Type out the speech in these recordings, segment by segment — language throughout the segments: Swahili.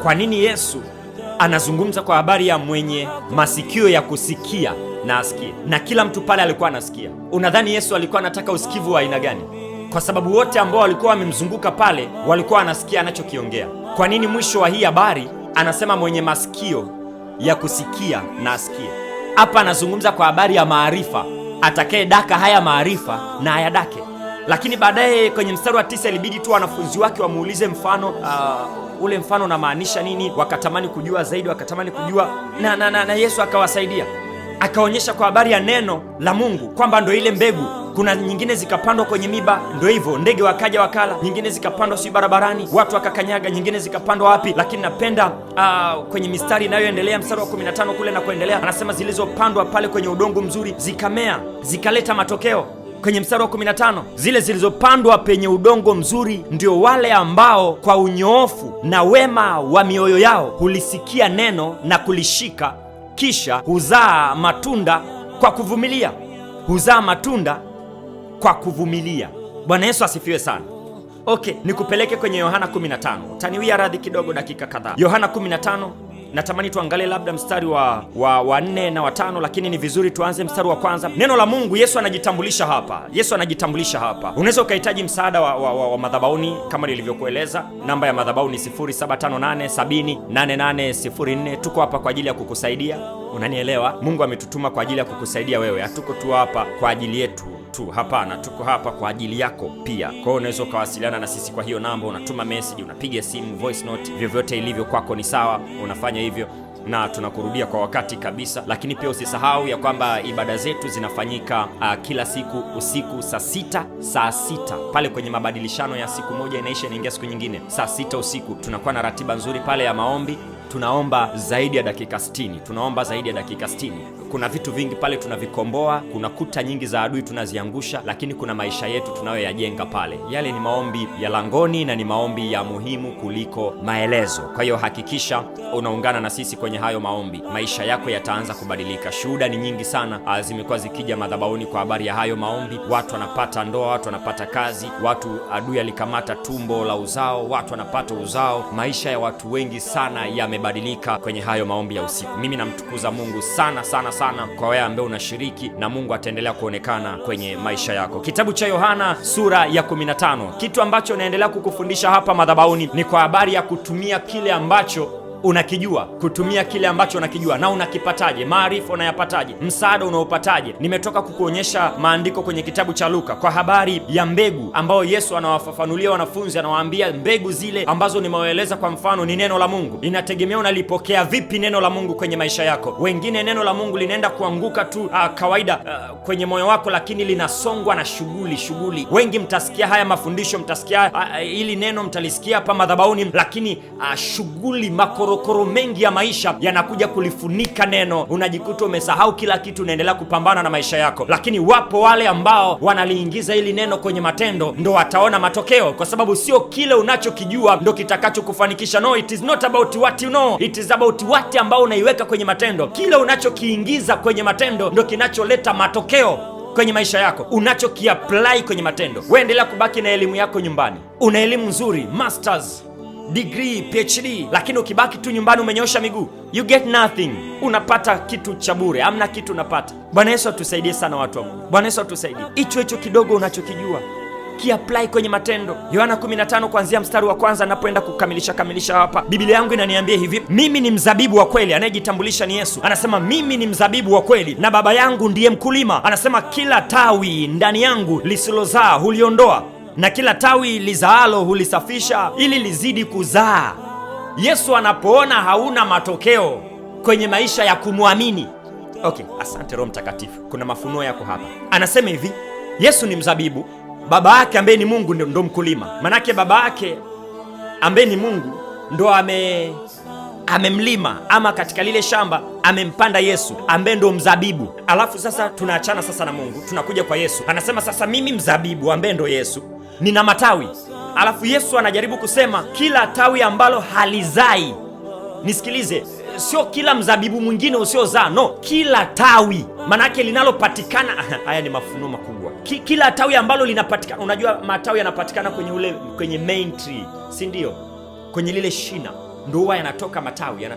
Kwa nini Yesu anazungumza kwa habari ya mwenye masikio ya kusikia na asikie? Na kila mtu pale alikuwa anasikia. Unadhani Yesu alikuwa anataka usikivu wa aina gani? Kwa sababu wote ambao walikuwa wamemzunguka pale walikuwa wanasikia anachokiongea. Kwa nini mwisho wa hii habari anasema mwenye masikio ya kusikia na asikie? Hapa anazungumza kwa habari ya maarifa, atakaye daka haya maarifa na ayadake. Lakini baadaye kwenye mstari wa 9 ilibidi tu wanafunzi wake wamuulize mfano, ule mfano unamaanisha nini? Wakatamani kujua zaidi, wakatamani kujua na Yesu akawasaidia, akaonyesha kwa habari ya neno la Mungu kwamba ndo ile mbegu. Kuna nyingine zikapandwa kwenye miba, ndo hivyo ndege wakaja wakala, nyingine zikapandwa si barabarani, watu wakakanyaga, nyingine zikapandwa wapi. Lakini napenda kwenye mistari inayoendelea, mstari wa 15 kule na kuendelea, anasema zilizopandwa pale kwenye udongo mzuri zikamea, zikaleta matokeo. Kwenye mstari wa 15, zile zilizopandwa penye udongo mzuri ndio wale ambao kwa unyoofu na wema wa mioyo yao hulisikia neno na kulishika, kisha huzaa matunda kwa kuvumilia. Huzaa matunda kwa kuvumilia. Bwana Yesu asifiwe sana. Okay, nikupeleke kwenye Yohana 15. Taniwia radhi kidogo, dakika kadhaa. Yohana 15, natamani tuangalie labda mstari wa 4 na wa 5, lakini ni vizuri tuanze mstari wa kwanza. Neno la Mungu, Yesu anajitambulisha hapa. Yesu anajitambulisha hapa. Unaweza ukahitaji msaada wa madhabahuni kama nilivyokueleza. Namba ya madhabahu ni 0758708804. Tuko hapa kwa ajili ya kukusaidia. Unanielewa? Mungu ametutuma kwa ajili ya kukusaidia wewe. Hatuko tu hapa kwa ajili yetu tu, hapana, tuko hapa kwa ajili yako pia. Kwa hiyo unaweza ukawasiliana na sisi kwa hiyo namba, unatuma message, unapiga simu, voice note, vyovyote ilivyo kwako ni sawa, unafanya hivyo na tunakurudia kwa wakati kabisa. Lakini pia usisahau ya kwamba ibada zetu zinafanyika kila siku usiku saa 6 pale kwenye mabadilishano ya siku moja inaisha inaingia siku nyingine saa 6 usiku. Tunakuwa na ratiba nzuri pale ya maombi. Tunaomba zaidi ya dakika 60. Kuna vitu vingi pale tunavikomboa, kuna kuta nyingi za adui tunaziangusha, lakini kuna maisha yetu tunayoyajenga pale. Yale ni maombi ya langoni na ni maombi ya muhimu kuliko maelezo. Kwa hiyo hakikisha unaungana na sisi kwenye hayo maombi. Maisha yako yataanza kubadilika. Shuhuda ni nyingi sana zimekuwa zikija madhabahuni kwa habari ya hayo maombi. Watu wanapata ndoa, watu wanapata kazi, watu adui alikamata tumbo la uzao, watu wanapata uzao. Maisha ya watu wengi sana yamebadilika kwenye hayo maombi ya usiku. Mimi namtukuza Mungu sana kwa wewe ambaye unashiriki, na Mungu ataendelea kuonekana kwenye maisha yako. Kitabu cha Yohana sura ya 15. Kitu ambacho naendelea kukufundisha hapa madhabahuni ni kwa habari ya kutumia kile ambacho unakijua, kutumia kile ambacho unakijua. Na unakipataje? Maarifa unayapataje? Msaada unaopataje? Nimetoka kukuonyesha maandiko kwenye kitabu cha Luka kwa habari ya mbegu ambao Yesu anawafafanulia wanafunzi, anawaambia mbegu zile ambazo nimewaeleza kwa mfano ni neno la Mungu. Inategemea unalipokea vipi neno la Mungu kwenye maisha yako. Wengine neno la Mungu linaenda kuanguka tu kawaida kwenye moyo wako, lakini linasongwa na shughuli. Wengi mtasikia haya mafundisho, mtasikia ili neno mtalisikia hapa madhabahuni, lakini shughuli makorokoro mengi ya maisha yanakuja kulifunika neno. Unajikuta umesahau kila kitu, unaendelea kupambana na maisha yako. Lakini wapo wale ambao wanaliingiza hili neno kwenye matendo, ndo wataona matokeo, kwa sababu sio kile unachokijua ndo kitakachokufanikisha. No, it is not about what you know, it is about what ambao unaiweka kwenye matendo. Kile unachokiingiza kwenye matendo ndo kinacholeta matokeo kwenye maisha yako, unachokiapply kwenye matendo. Wewe endelea kubaki na elimu yako nyumbani. Una elimu nzuri, masters, degree, PhD, lakini ukibaki tu nyumbani umenyosha miguu, you get nothing. Unapata kitu cha bure, hamna kitu unapata. Bwana Yesu atusaidie sana watu wa Mungu. Bwana Yesu atusaidie. Hicho kidogo unachokijua kiapply kwenye matendo. Yohana 15 kuanzia mstari wa kwanza, napoenda kukamilisha hapa. Biblia yangu inaniambia hivi: mimi ni mzabibu wa kweli. Anayejitambulisha ni Yesu. Anasema mimi ni mzabibu wa kweli na Baba yangu ndiye mkulima. Anasema kila tawi ndani yangu lisilozaa huliondoa, na kila tawi lizaalo hulisafisha ili lizidi kuzaa. Yesu anapoona hauna matokeo kwenye maisha ya kumwamini. Okay, asante Roho Mtakatifu. Kuna mafunuo yako hapa. Anasema hivi, Yesu ni mzabibu, Baba yake ambaye ni Mungu ndo mkulima. Manake Baba yake ambaye ni Mungu ndo amemlima, ama katika lile shamba amempanda Yesu ambaye ndo mzabibu. Alafu sasa tunaachana sasa na Mungu, tunakuja kwa Yesu. Anasema sasa mimi mzabibu ambaye ndo Yesu nina matawi. Alafu Yesu anajaribu kusema kila tawi ambalo halizai. Nisikilize, sio kila mzabibu mwingine usiozaa, no, kila tawi. Manake linalopatikana haya ni mafunuo makubwa. Kila tawi ambalo linapatikana. Unajua matawi yanapatikana kwenye main tree, si ndio? Kwenye lile shina. ndo huwa yanatoka matawi.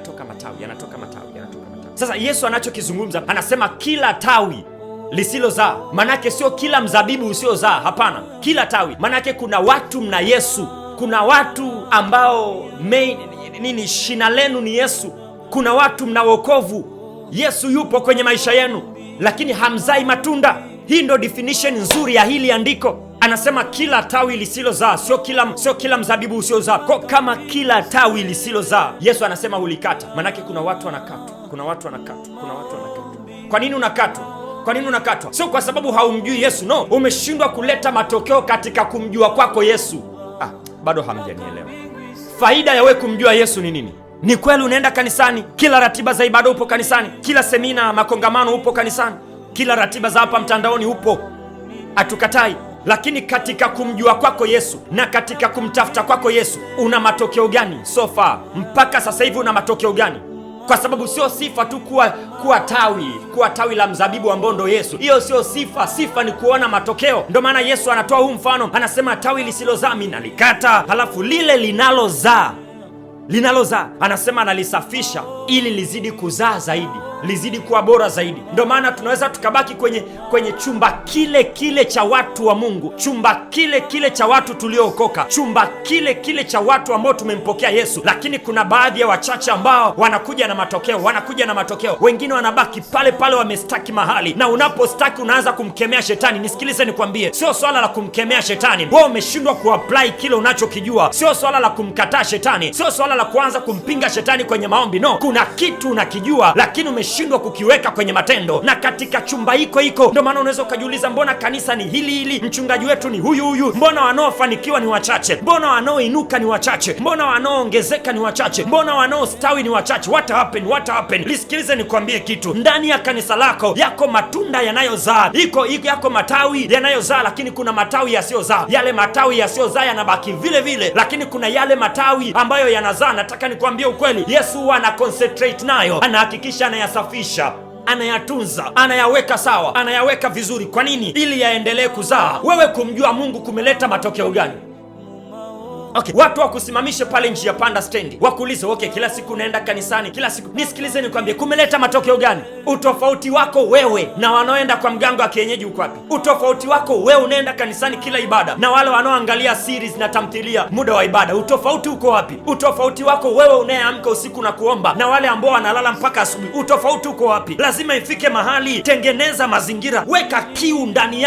Sasa Yesu anachokizungumza, anasema kila tawi lisilozaa, manake sio kila mzabibu usiozaa. Hapana, kila tawi. Manake kuna watu mna Yesu, kuna watu ambao shina lenu ni Yesu, kuna watu mna wokovu, Yesu yupo kwenye maisha yenu, lakini hamzai matunda. Hii ndo definition nzuri ya hili andiko. Anasema kila tawi lisilozaa, sio kila mzabibu usiozaa. Kwa kama kila tawi lisilozaa, Yesu anasema ulikata. Manake kuna watu wanakatwa. Kwa nini unakatwa? Sio kwa sababu haumjui Yesu, no. Umeshindwa kuleta matokeo katika kumjua kwako Yesu. Bado hamjanielewa. Faida ya wewe kumjua Yesu ni nini? Ni kweli unaenda kanisani, kila ratiba za ibada upo kanisani, kila semina, makongamano upo kanisani, kila ratiba za hapa mtandaoni upo, hatukatai. Lakini katika kumjua kwako Yesu na katika kumtafuta kwako Yesu, una matokeo gani so far? Mpaka sasa hivi una matokeo gani? Kwa sababu sio sifa tu kuwa tawi la mzabibu ambao ndo Yesu. Hiyo sio sifa. Sifa ni kuona matokeo. Ndio maana Yesu anatoa huu mfano, anasema tawi lisilozaa mimi nalikata, halafu lile linalozaa anasema analisafisha ili lizidi kuzaa zaidi, lizidi kuwa bora zaidi. Ndio maana tunaweza tukabaki kwenye chumba kile cha watu wa Mungu, chumba kile cha watu tuliookoka, chumba kile cha watu ambao tumempokea Yesu, lakini kuna baadhi ya wachache ambao wanakuja na matokeo. Wengine wanabaki pale wamestaki mahali, na unapostaki unaanza kumkemea shetani. Nisikilize nikwambie, sio swala la kumkemea shetani. Wewe umeshindwa kuapply kile unachokijua. Sio swala la kumkataa shetani, sio swala la kuanza kumpinga shetani kwenye maombi, no. Kuna kitu unakijua lakini umeshindwa kukiweka kwenye matendo, na katika chumba hiko ndio maana unaweza ukajiuliza, mbona kanisa ni hili, mchungaji wetu ni huyu, mbona wanaofanikiwa ni wachache, mbona wanaoinuka ni wachache, mbona wanaoongezeka ni wachache, mbona wanaostawi ni wachache? What happened? Lisikilize nikwambie kitu, ndani ya kanisa lako yako matunda yanayozaa, yako matawi yanayozaa, lakini kuna matawi yasiyozaa. Yale matawi yasiyozaa yanabaki vile, lakini kuna yale matawi ambayo yanazaa. Nataka nikwambie ukweli, Yesu ana concentrate nayo, anahakikisha anayasafisha, anayatunza, anayaweka sawa, anayaweka vizuri. Kwa nini? Ili yaendelee kuzaa. Wewe kumjua Mungu kumeleta matokeo gani? Watu wakusimamishe pale njia panda stendi, wakuulize, kila siku unaenda kanisani, kila siku. Nisikilize nikwambie, kumeleta matokeo gani? Utofauti wako wewe na wanaoenda kwa mganga wa kienyeji uko wapi? Utofauti wako wewe unaenda kanisani kila ibada na wale wanaoangalia series na tamthilia muda wa ibada, utofauti uko wapi? Utofauti wako wewe unayeamka usiku na kuomba na wale ambao wanalala mpaka asubuhi, utofauti uko wapi? Lazima ifike mahali, tengeneza mazingira, weka kiu ndani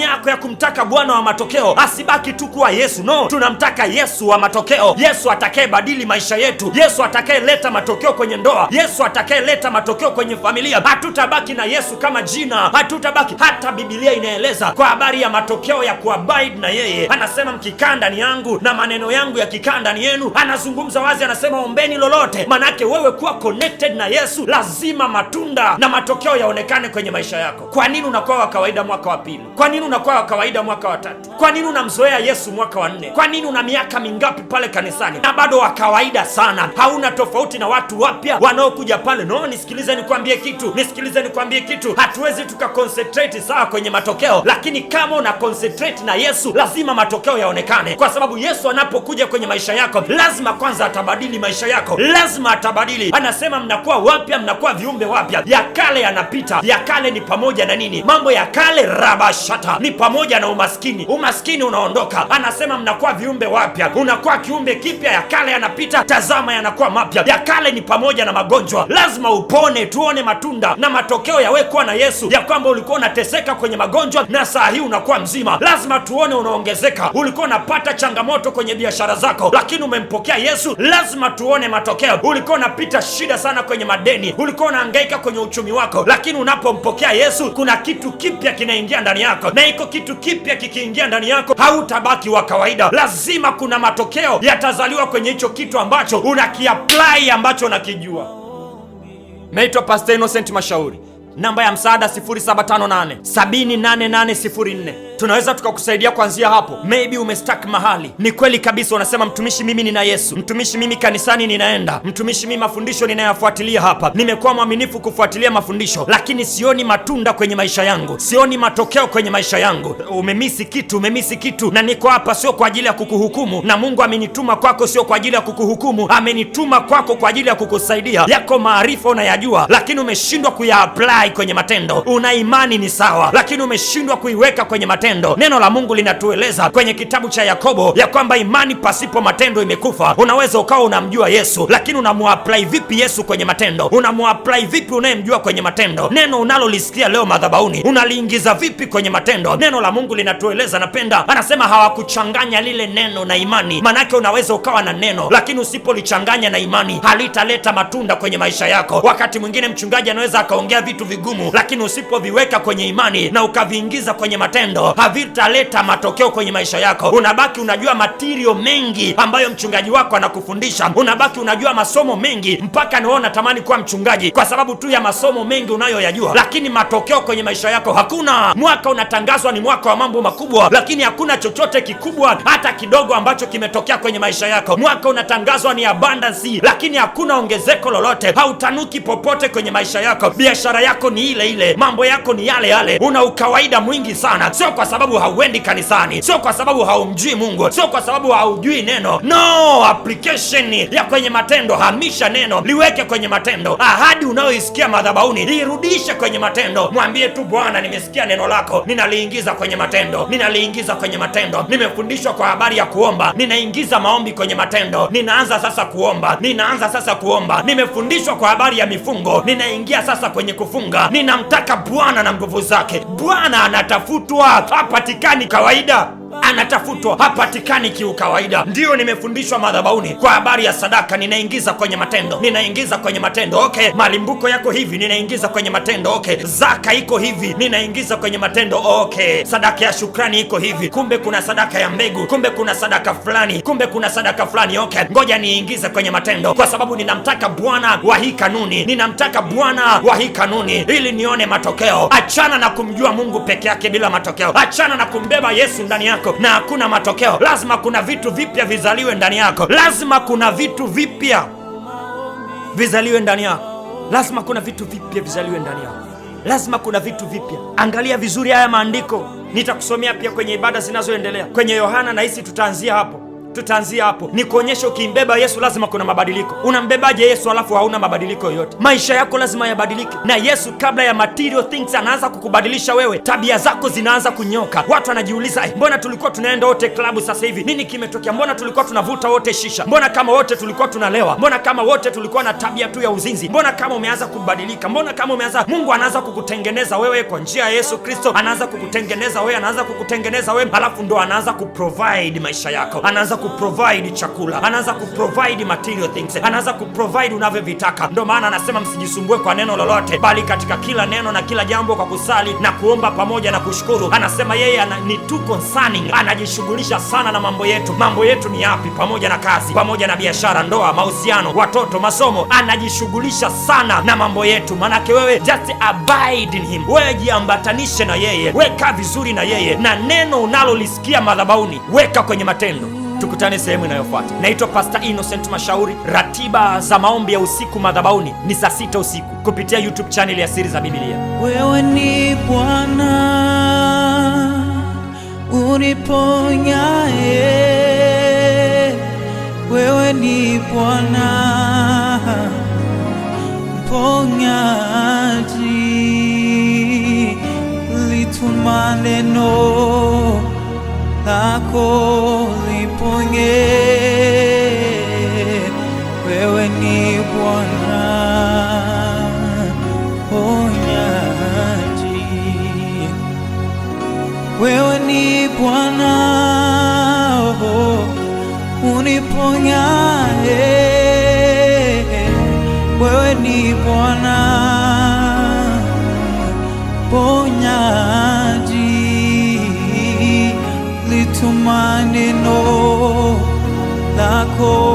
yako ya kumtaka Bwana wa matokeo. Asibaki tu kuwa Yesu, no. Tunamtaka Yesu wa matokeo, Yesu atakayebadili maisha yetu, Yesu atakayeleta matokeo kwenye ndoa, Yesu atakayeleta matokeo kwenye familia. Hatutabaki na Yesu kama jina, hatutabaki. Hata Biblia inaeleza kwa habari ya matokeo ya kuabide na yeye. Anasema mkikaa ndani yangu na maneno yangu yakikaa ndani yenu. Anazungumza wazi, anasema ombeni lolote. Manake wewe kuwa connected na Yesu, lazima matunda na matokeo yaonekane kwenye maisha yako. Kwa nini unakuwa wa kawaida mwaka wa pili? Kwa nini unakuwa wa kawaida mwaka wa tatu? Kwa nini unamzoea Yesu mwaka wa 4? Kwa nini una miaka mingapi pale kanisani na bado wa kawaida sana? Hauna tofauti na watu wapya wanaokuja pale. No, nisikilize nikwambie kitu. Hatuwezi tukaconcentrate sawa kwenye matokeo, lakini kama una concentrate na Yesu, lazima matokeo yaonekane, kwa sababu Yesu anapokuja kwenye maisha yako, lazima kwanza atabadili maisha yako, lazima atabadili. Anasema mnakuwa wapya, mnakuwa viumbe wapya, ya kale yanapita. Ya kale ni pamoja na nini? Mambo ya kale rabashata ni pamoja na umaskini unaondoka. Anasema mnakuwa viumbe wapya, unakuwa kiumbe kipya, ya kale yanapita, tazama yanakuwa mapya. Ya kale ni pamoja na magonjwa, lazima upone, tuone matunda na matokeo yawe kuwa na Yesu, ya kwamba ulikuwa unateseka kwenye magonjwa na saa hii unakuwa mzima. Lazima tuone unaongezeka. Ulikuwa unapata changamoto kwenye biashara zako, lakini umempokea Yesu, lazima tuone matokeo. Ulikuwa unapita shida sana kwenye madeni, ulikuwa unahangaika kwenye uchumi wako, lakini unapompokea Yesu, kuna kitu kipya kinaingia ndani yako, na iko kitu kipya kikiingia ndani yako, hautabaki wa kawaida. Lazima kuna matokeo yatazaliwa kwenye hicho kitu ambacho unakiapply, ambacho unakijua. Naitwa Pastor Innocent Mashauri. Namba ya msaada 0758 78804. tunaweza tukakusaidia kuanzia hapo. Maybe umestaki mahali. Ni kweli kabisa, unasema mtumishi, mimi nina Yesu, mtumishi, mimi kanisani ninaenda, mtumishi, mimi mafundisho ninayafuatilia hapa, nimekuwa mwaminifu kufuatilia mafundisho, lakini sioni matunda kwenye maisha yangu, sioni matokeo kwenye maisha yangu. Umemisi kitu, na niko hapa sio kwa ajili ya kukuhukumu, na Mungu amenituma kwako sio kwa ajili ya kukuhukumu, amenituma kwako kwa ajili ya kukusaidia. Yako maarifa unayajua, lakini umeshindwa kuya-apply kwenye matendo. Una imani ni sawa, lakini umeshindwa kuiweka kwenye matendo. Neno la Mungu linatueleza kwenye kitabu cha Yakobo ya kwamba imani pasipo matendo imekufa. Unaweza ukawa unamjua Yesu, lakini unamuapply vipi Yesu kwenye matendo? Unamuapply vipi unayemjua kwenye matendo? Neno unalolisikia leo madhabahuni unaliingiza vipi kwenye matendo? Neno la Mungu linatueleza, napenda anasema hawakuchanganya lile neno na imani. Manake unaweza ukawa na neno, lakini usipolichanganya na imani halitaleta matunda kwenye maisha yako. Wakati mwingine mchungaji anaweza akaongea vitu vigumu, lakini usipoviweka kwenye imani na ukaviingiza kwenye matendo havitaleta matokeo kwenye maisha yako. Unabaki unajua material mengi ambayo mchungaji wako anakufundisha, unabaki unajua masomo mengi mpaka naona natamani kuwa mchungaji kwa sababu tu ya masomo mengi unayoyajua, lakini matokeo kwenye maisha yako hakuna. Mwaka unatangazwa ni mwaka wa mambo makubwa, lakini hakuna chochote kikubwa hata kidogo ambacho kimetokea kwenye maisha yako. Mwaka unatangazwa ni abundance, lakini hakuna ongezeko lolote, hautanuki popote kwenye maisha yako. Biashara yako ni ile ile, mambo yako ni yale yale, una ukawaida mwingi sana. Sio kwa sababu hauendi kanisani, sio kwa sababu haumjui Mungu, sio kwa sababu haujui neno. No, application ya kwenye matendo. Hamisha neno, liweke kwenye matendo. Ahadi unayoisikia madhabahuni irudishe kwenye matendo. Mwambie tu, Bwana, nimesikia neno lako, ninaliingiza kwenye matendo, ninaliingiza kwenye matendo. Nimefundishwa kwa habari ya kuomba, ninaingiza maombi kwenye matendo. Ninaanza sasa kuomba, Nimefundishwa kwa habari ya mifungo, ninaingia sasa kwenye kufunga. Ninamtaka Bwana na nguvu zake. Bwana anatafutwa, hapatikani kawaida. Anatafutwa, hapatikani kiukawaida. Ndiyo nimefundishwa madhabahuni kwa habari ya sadaka, ninaingiza kwenye matendo. Okay, malimbuko yako hivi, ninaingiza kwenye matendo. Okay, zaka iko hivi, ninaingiza kwenye matendo. Okay, sadaka ya shukrani iko hivi, kumbe kuna sadaka ya mbegu, kumbe kuna sadaka fulani, Okay, ngoja niingize kwenye matendo, kwa sababu ninamtaka Bwana wa hii kanuni, ili nione matokeo. Achana na kumjua Mungu peke yake bila matokeo. Achana na kumbeba Yesu ndani yako na hakuna matokeo. Lazima kuna vitu vipya vizaliwe ndani yako. Lazima kuna vitu vipya vizaliwe ndani yako. Angalia vizuri haya maandiko, nitakusomea pia kwenye ibada zinazoendelea kwenye Yohana, na hisi tutaanzia hapo. Ni kuonyesha ukimbeba Yesu lazima kuna mabadiliko. Unambebaje Yesu alafu hauna mabadiliko yoyote? Maisha yako lazima yabadilike, na Yesu kabla ya material things anaanza kukubadilisha wewe. Tabia zako zinaanza kunyoka. Watu wanajiuliza, mbona tulikuwa tunaenda wote klabu, sasa hivi nini kimetokea? Mbona tulikuwa tunavuta wote shisha? Mbona kama wote tulikuwa tunalewa? Mbona kama wote tulikuwa na tabia tu ya uzinzi? Mbona kama umeanza kubadilika? Mbona kama umeanza, Mungu anaanza kukutengeneza wewe kwa njia ya Yesu Kristo. Anaanza kukutengeneza wewe, alafu ndo anaanza kuprovide maisha yako. Anaanza kuprovide chakula, anaanza kuprovide material things, anaanza kuprovide unavyovitaka. Ndio maana anasema msijisumbue kwa neno lolote, bali katika kila neno na kila jambo kwa kusali na kuomba pamoja na kushukuru. Anasema yeye ni too concerning, anajishughulisha sana na mambo yetu. Mambo yetu ni yapi? Pamoja na kazi, pamoja na biashara, ndoa, mahusiano, watoto, masomo. Anajishughulisha sana na mambo yetu. Manake wewe just abide in him, wewe jiambatanishe na yeye, weka vizuri na yeye, na neno unalolisikia madhabahuni weka kwenye matendo. Tukutane sehemu inayofuata. Naitwa Pastor Innocent Mashauri. Ratiba za maombi ya usiku madhabahuni ni saa 6 usiku kupitia YouTube channel ya Siri za Biblia. Wewe ni Bwana uniponyaye, wewe ni Bwana mponyaji, lituma neno lako liponye. Wewe ni Bwana ponyaji, wewe ni Bwana uniponyaye, wewe ni Bwana ponyaji, lituma neno lako